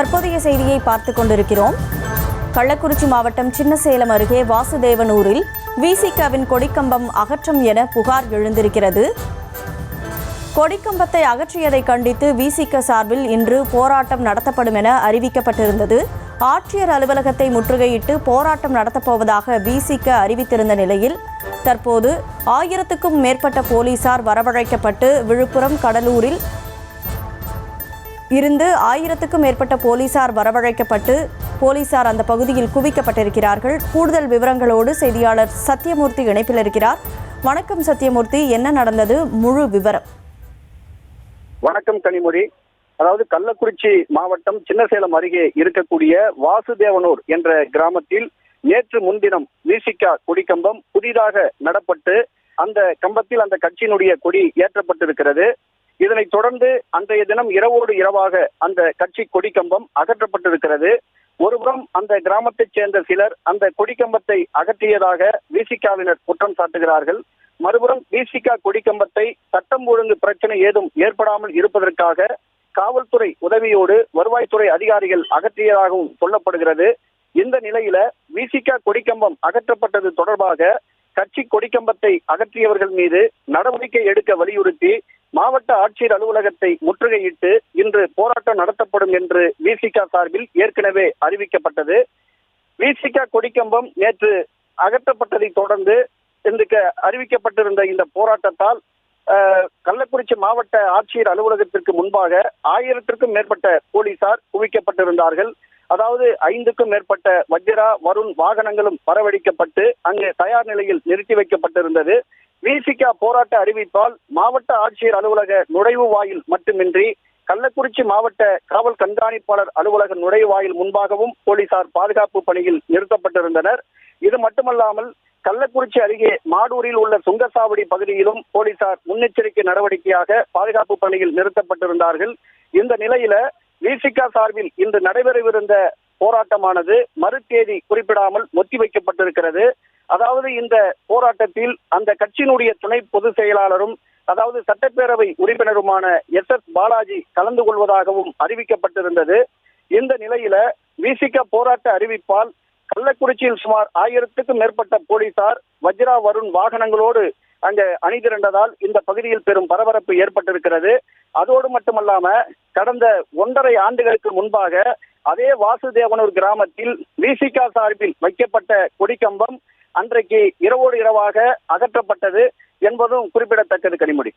தற்போதைய செய்தியை பார்த்துக் கொண்டிருக்கிறோம். கள்ளக்குறிச்சி மாவட்டம் சின்னசேலம் அருகே வாசுதேவனூரில் விசிகவின் கொடிக்கம்பம் அகற்றம் என புகார் எழுந்திருக்கிறது. கொடிக்கம்பத்தை அகற்றியதை கண்டித்து விசிக சார்பில் இன்று போராட்டம் நடத்தப்படும் என அறிவிக்கப்பட்டிருந்தது. ஆட்சியர் அலுவலகத்தை முற்றுகையிட்டு போராட்டம் நடத்தப்போவதாக விசிக அறிவித்திருந்த நிலையில் தற்போது 1000க்கும் மேற்பட்ட போலீசார் வரவழைக்கப்பட்டு விழுப்புரம், கடலூரில் இருந்து 1000க்கும் மேற்பட்ட போலீசார் வரவழைக்கப்பட்டு போலீசார் அந்த பகுதியில் குவிக்கப்பட்டிருக்கிறார்கள். கூடுதல் விவரங்களோடு செய்தியாளர் சத்தியமூர்த்தி இணைப்பில் இருக்கிறார். வணக்கம் சத்தியமூர்த்தி, என்ன நடந்தது, முழு விவரம்? வணக்கம் கனிமொழி. அதாவது கள்ளக்குறிச்சி மாவட்டம் சின்னசேலம் அருகே இருக்கக்கூடிய வாசுதேவனூர் என்ற கிராமத்தில் நேற்று முன்தினம் விசிக கொடிக்கம்பம் புதிதாக நடப்பட்டு அந்த கம்பத்தில் அந்த கட்சியினுடைய கொடி ஏற்றப்பட்டிருக்கிறது. இதனைத் தொடர்ந்து அன்றைய தினம் இரவோடு இரவாக அந்த கட்சி கொடிக்கம்பம் அகற்றப்பட்டிருக்கிறது. ஒருபுறம் அந்த கிராமத்தைச் சேர்ந்த சிலர் அந்த கொடிக்கம்பத்தை அகற்றியதாக விசிகவினர் குற்றம் சாட்டுகிறார்கள். மறுபுறம் விசிக கொடிக்கம்பத்தை சட்டம் ஒழுங்கு பிரச்சனை ஏதும் ஏற்படாமல் இருப்பதற்காக காவல்துறை உதவியோடு வருவாய்த்துறை அதிகாரிகள் அகற்றியதாகவும் சொல்லப்படுகிறது. இந்த நிலையில விசிக கொடிக்கம்பம் அகற்றப்பட்டது தொடர்பாக கட்சி கொடிக்கம்பத்தை அகற்றியவர்கள் மீது நடவடிக்கை எடுக்க வலியுறுத்தி மாவட்ட ஆட்சியர் அலுவலகத்தை முற்றுகையிட்டு இன்று போராட்டம் நடத்தப்படும் என்று விசிக சார்பில் ஏற்கனவே அறிவிக்கப்பட்டது. விசிக கொடிக்கம்பம் நேற்று அகற்றப்பட்டதை தொடர்ந்து இன்றைக்கு அறிவிக்கப்பட்டிருந்த இந்த போராட்டத்தால் கள்ளக்குறிச்சி மாவட்ட ஆட்சியர் அலுவலகத்திற்கு முன்பாக 1000க்கும் மேற்பட்ட போலீசார் குவிக்கப்பட்டிருந்தார்கள். அதாவது 5க்கும் மேற்பட்ட வஜ்ரா, வருண் வாகனங்களும் வரவழைக்கப்பட்டு அங்கு தயார் நிலையில் நிறுத்தி வைக்கப்பட்டிருந்தது. விசிக போராட்ட அறிவிப்பால் மாவட்ட ஆட்சியர் அலுவலக நுழைவு வாயில் மட்டுமின்றி கள்ளக்குறிச்சி மாவட்ட காவல் கண்காணிப்பாளர் அலுவலக நுழைவாயில் முன்பாகவும் போலீசார் பாதுகாப்பு பணியில் நிறுத்தப்பட்டிருந்தனர். இது மட்டுமல்லாமல் கள்ளக்குறிச்சி அருகே மாடூரில் உள்ள சுங்கசாவடி பகுதியிலும் போலீசார் முன்னெச்சரிக்கை நடவடிக்கையாக பாதுகாப்பு பணியில் நிறுத்தப்பட்டிருந்தார்கள். இந்த நிலையில விசிக சார்பில் இன்று நடைபெறவிருந்த போராட்டமானது மறு தேதி குறிப்பிடாமல் ஒத்திவைக்கப்பட்டிருக்கிறது. அதாவது இந்த போராட்டத்தில் அந்த கட்சியினுடைய துணை பொதுச் செயலாளரும் அதாவது சட்டப்பேரவை உறுப்பினருமான SS பாலாஜி கலந்து கொள்வதாகவும் அறிவிக்கப்பட்டிருந்தது. இந்த நிலையில விசிக போராட்ட அறிவிப்பால் கள்ளக்குறிச்சியில் சுமார் 1000க்கும் மேற்பட்ட போலீசார் வஜ்ரா, வருண் வாகனங்களோடு அங்க அணிதிரண்டதால் இந்த பகுதியில் பெரும் பரபரப்பு ஏற்பட்டிருக்கிறது. அதோடு மட்டுமல்லாம கடந்த 1.5 ஆண்டுகளுக்கு முன்பாக அதே வாசுதேவனூர் கிராமத்தில் விசிக சார்பில் வைக்கப்பட்ட கொடிக்கம்பம் அன்றைக்கு இரவோடு இரவாக அகற்றப்பட்டது என்பதும் குறிப்பிடத்தக்கது. கனிமொழி,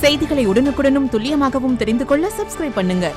செய்திகளை உடனுக்குடனும் துல்லியமாகவும் தெரிந்து கொள்ள சப்ஸ்கிரைப் பண்ணுங்க.